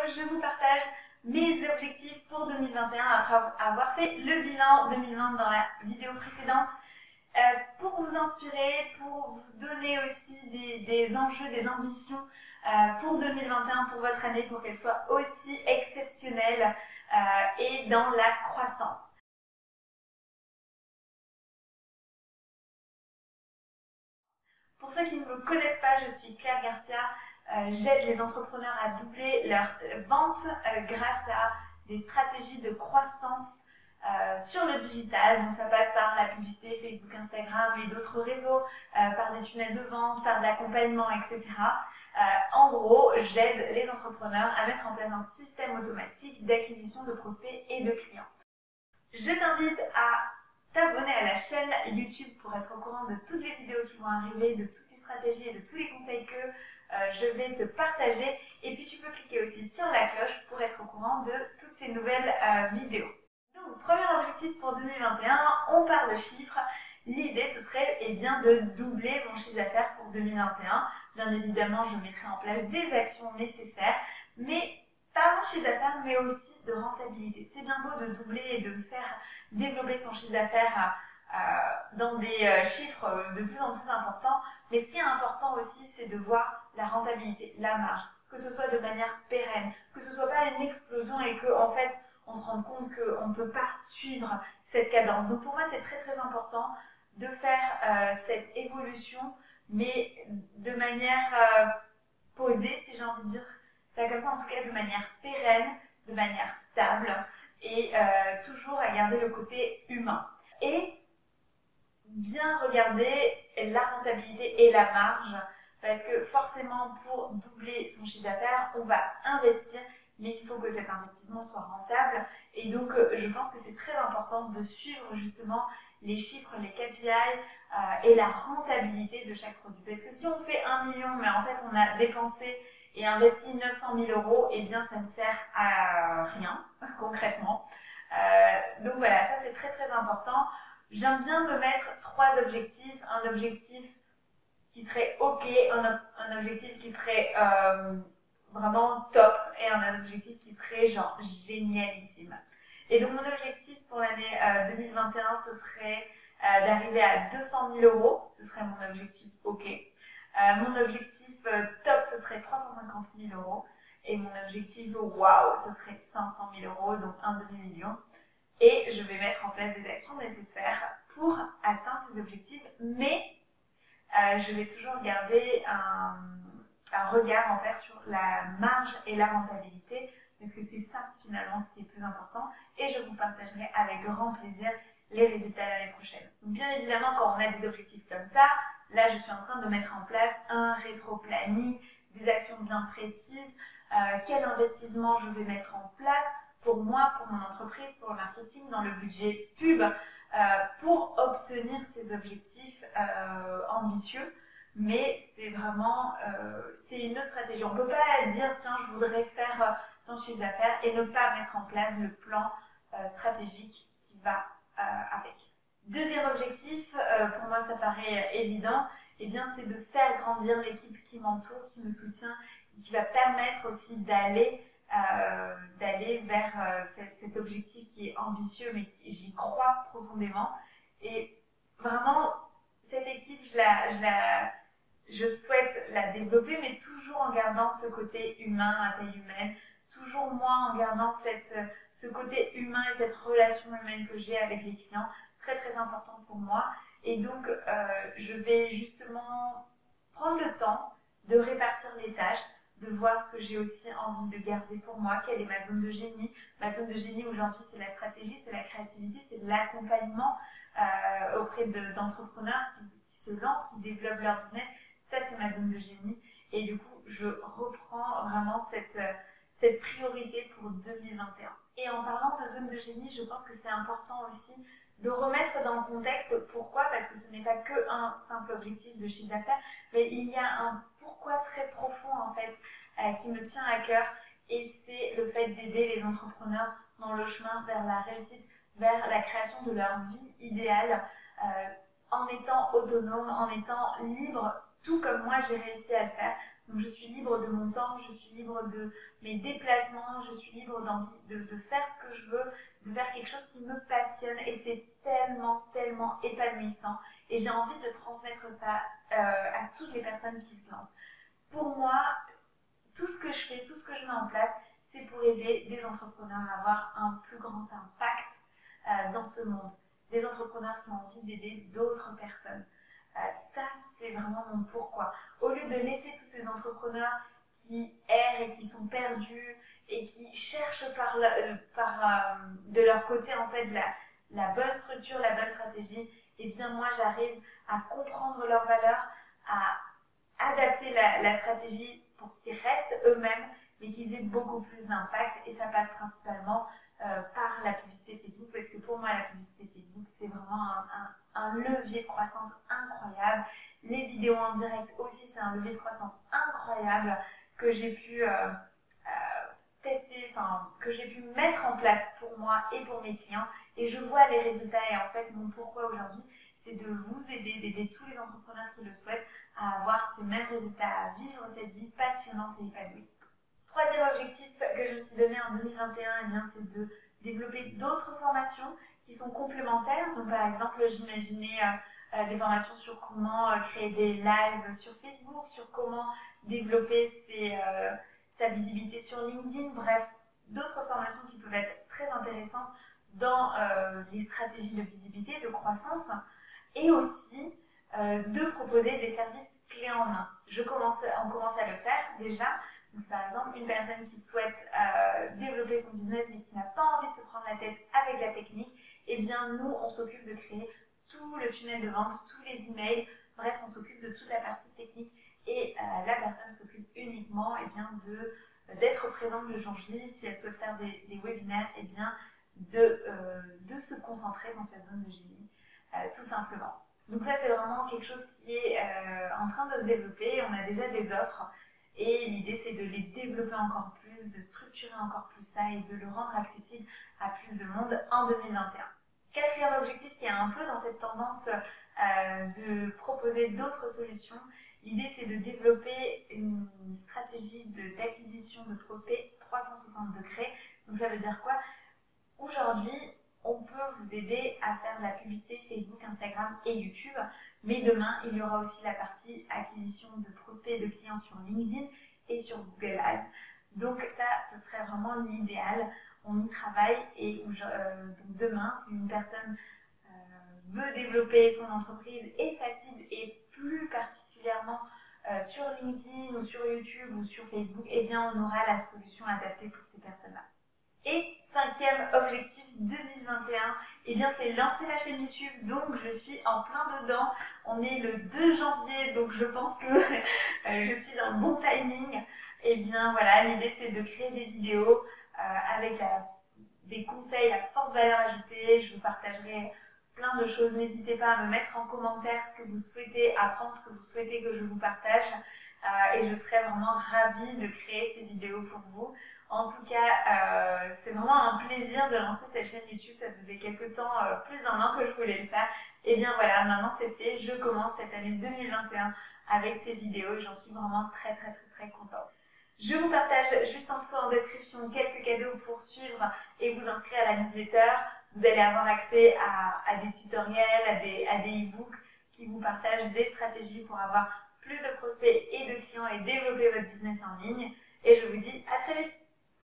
je vous partage mes objectifs pour 2021 après avoir fait le bilan 2020 dans la vidéo précédente pour vous inspirer, pour vous donner aussi des enjeux, des ambitions pour 2021, pour votre année, pour qu'elle soit aussi exceptionnelle et dans la croissance. Pour ceux qui ne me connaissent pas, je suis Claire Garcia. J'aide les entrepreneurs à doubler leur vente grâce à des stratégies de croissance sur le digital. Donc ça passe par la publicité Facebook, Instagram et d'autres réseaux, par des tunnels de vente, par de l'accompagnement, etc. En gros, j'aide les entrepreneurs à mettre en place un système automatique d'acquisition de prospects et de clients. Je t'invite à t'abonner à la chaîne YouTube pour être au courant de toutes les vidéos qui vont arriver, de toutes les stratégies et de tous les conseils que je vais te partager. Et puis tu peux cliquer aussi sur la cloche pour être au courant de toutes ces nouvelles vidéos. Donc, premier objectif pour 2021, on parle de chiffres. L'idée, ce serait de doubler mon chiffre d'affaires pour 2021. Bien évidemment, je mettrai en place des actions nécessaires, mais pas mon chiffre d'affaires, mais aussi de rentabilité. C'est bien beau de doubler et de faire développer son chiffre d'affaires dans des chiffres de plus en plus importants. Mais ce qui est important aussi, c'est de voir la rentabilité, la marge, que ce soit de manière pérenne, que ce soit pas une explosion et que en fait, on se rende compte qu'on ne peut pas suivre cette cadence. Donc pour moi, c'est très très important de faire cette évolution, mais de manière posée, si j'ai envie de dire ça comme ça, en tout cas de manière pérenne, de manière stable et toujours à garder le côté humain. Et bien regarder la rentabilité et la marge, parce que forcément pour doubler son chiffre d'affaires, on va investir, mais il faut que cet investissement soit rentable. Et donc je pense que c'est très important de suivre justement les chiffres, les KPI et la rentabilité de chaque produit. Parce que si on fait 1 million, mais en fait on a dépensé et investi 900 000 €, eh bien ça ne sert à rien concrètement. Donc voilà, ça c'est très très important. J'aime bien me mettre 3 objectifs. Un objectif qui serait OK, un objectif qui serait vraiment top et un objectif qui serait genre génialissime. Et donc mon objectif pour l'année 2021, ce serait d'arriver à 200 000 €. Ce serait mon objectif OK. Mon objectif top, ce serait 350 000 €. Et mon objectif waouh, ce serait 500 000 €, donc un demi-million. Et je vais mettre en place des actions nécessaires pour atteindre ces objectifs. Mais je vais toujours garder un regard en fait sur la marge et la rentabilité. Parce que c'est ça finalement ce qui est plus important. Et je vous partagerai avec grand plaisir les résultats l'année prochaine. Donc, bien évidemment, quand on a des objectifs comme ça, là je suis en train de mettre en place un rétro-planning, des actions bien précises, quel investissement je vais mettre en place pour moi, pour mon entreprise, pour le marketing, dans le budget pub, pour obtenir ces objectifs ambitieux. Mais c'est vraiment, c'est une autre stratégie. On ne peut pas dire, tiens, je voudrais faire ton chiffre d'affaires et ne pas mettre en place le plan stratégique qui va avec. Deuxième objectif, pour moi ça paraît évident, eh bien c'est de faire grandir l'équipe qui m'entoure, qui me soutient, qui va permettre aussi d'aller vers cet objectif qui est ambitieux, mais j'y crois profondément. Et vraiment, cette équipe, je souhaite la développer, mais toujours en gardant ce côté humain à taille humaine, toujours moi en gardant ce côté humain et cette relation humaine que j'ai avec les clients, très très important pour moi. Et donc, je vais justement prendre le temps de répartir les tâches, de voir ce que j'ai aussi envie de garder pour moi, quelle est ma zone de génie. Ma zone de génie aujourd'hui, c'est la stratégie, c'est la créativité, c'est l'accompagnement auprès d'entrepreneurs qui se lancent, qui développent leur business. Ça, c'est ma zone de génie. Et du coup, je reprends vraiment cette priorité pour 2021. Et en parlant de zone de génie, je pense que c'est important aussi de remettre dans le contexte pourquoi, parce que ce n'est pas que un simple objectif de chiffre d'affaires, mais il y a un pourquoi très profond en fait qui me tient à cœur, et c'est le fait d'aider les entrepreneurs dans le chemin vers la réussite, vers la création de leur vie idéale, en étant autonome, en étant libre, tout comme moi j'ai réussi à le faire. Donc je suis libre de mon temps, je suis libre de mes déplacements, je suis libre d'envie de faire ce que je veux, de faire quelque chose qui me passionne et c'est tellement, tellement épanouissant. Et j'ai envie de transmettre ça à toutes les personnes qui se lancent. Pour moi, tout ce que je fais, tout ce que je mets en place, c'est pour aider des entrepreneurs à avoir un plus grand impact dans ce monde. Des entrepreneurs qui ont envie d'aider d'autres personnes. Ça, c'est vraiment mon pourquoi. Au lieu de laisser tous ces entrepreneurs qui errent et qui sont perdus et qui cherchent de leur côté en fait la bonne structure, la bonne stratégie, et bien moi j'arrive à comprendre leurs valeurs, à adapter la stratégie pour qu'ils restent eux-mêmes, mais qu'ils aient beaucoup plus d'impact. Et ça passe principalement par la publicité Facebook, parce que pour moi la publicité Facebook c'est vraiment un levier de croissance incroyable. Les vidéos en direct aussi c'est un levier de croissance incroyable que j'ai pu tester, que j'ai pu mettre en place pour moi et pour mes clients, et je vois les résultats. Et en fait mon pourquoi aujourd'hui c'est de vous aider, d'aider tous les entrepreneurs qui le souhaitent à avoir ces mêmes résultats, à vivre cette vie passionnante et épanouie. Troisième objectif que je me suis donné en 2021, c'est de développer d'autres formations qui sont complémentaires. Donc par exemple, j'imaginais des formations sur comment créer des lives sur Facebook, sur comment développer sa visibilité sur LinkedIn, bref, d'autres formations qui peuvent être très intéressantes dans les stratégies de visibilité, de croissance, et aussi de proposer des services clés en main. On commence à le faire déjà. Donc, par exemple, une personne qui souhaite développer son business mais qui n'a pas envie de se prendre la tête avec la technique, eh bien nous, on s'occupe de créer tout le tunnel de vente, tous les emails, bref, on s'occupe de toute la partie technique et la personne s'occupe uniquement d'être présente le jour J. Si elle souhaite faire des webinaires, eh bien de se concentrer dans sa zone de génie, tout simplement. Donc ça, c'est vraiment quelque chose qui est en train de se développer. On a déjà des offres. Et l'idée, c'est de les développer encore plus, de structurer encore plus ça et de le rendre accessible à plus de monde en 2021. Quatrième objectif qui est un peu dans cette tendance de proposer d'autres solutions, l'idée c'est de développer une stratégie d'acquisition de prospects 360 degrés. Donc ça veut dire quoi? Aujourd'hui, on peut vous aider à faire de la publicité Facebook, Instagram et YouTube. Mais demain, il y aura aussi la partie acquisition de prospects et de clients sur LinkedIn et sur Google Ads. Donc ça, ce serait vraiment l'idéal. On y travaille et donc demain, si une personne veut développer son entreprise et sa cible et plus particulièrement sur LinkedIn ou sur YouTube ou sur Facebook, eh bien on aura la solution adaptée pour ces personnes-là. Et cinquième objectif 2021, eh bien c'est lancer la chaîne YouTube. Donc je suis en plein dedans. On est le 2 janvier, donc je pense que je suis dans le bon timing. Eh bien voilà, l'idée c'est de créer des vidéos avec des conseils à forte valeur ajoutée. Je vous partagerai plein de choses. N'hésitez pas à me mettre en commentaire ce que vous souhaitez apprendre, ce que vous souhaitez que je vous partage. Et je serai vraiment ravie de créer ces vidéos pour vous. En tout cas, c'est vraiment un plaisir de lancer cette chaîne YouTube. Ça faisait quelques temps, plus d'un an que je voulais le faire. Et bien voilà, maintenant c'est fait. Je commence cette année 2021 avec ces vidéos. J'en suis vraiment très très très très contente. Je vous partage juste en dessous en description quelques cadeaux pour suivre et vous inscrire à la newsletter. Vous allez avoir accès à des tutoriels, à des e-books qui vous partagent des stratégies pour avoir plus de prospects et de clients et développer votre business en ligne. Et je vous dis à très vite.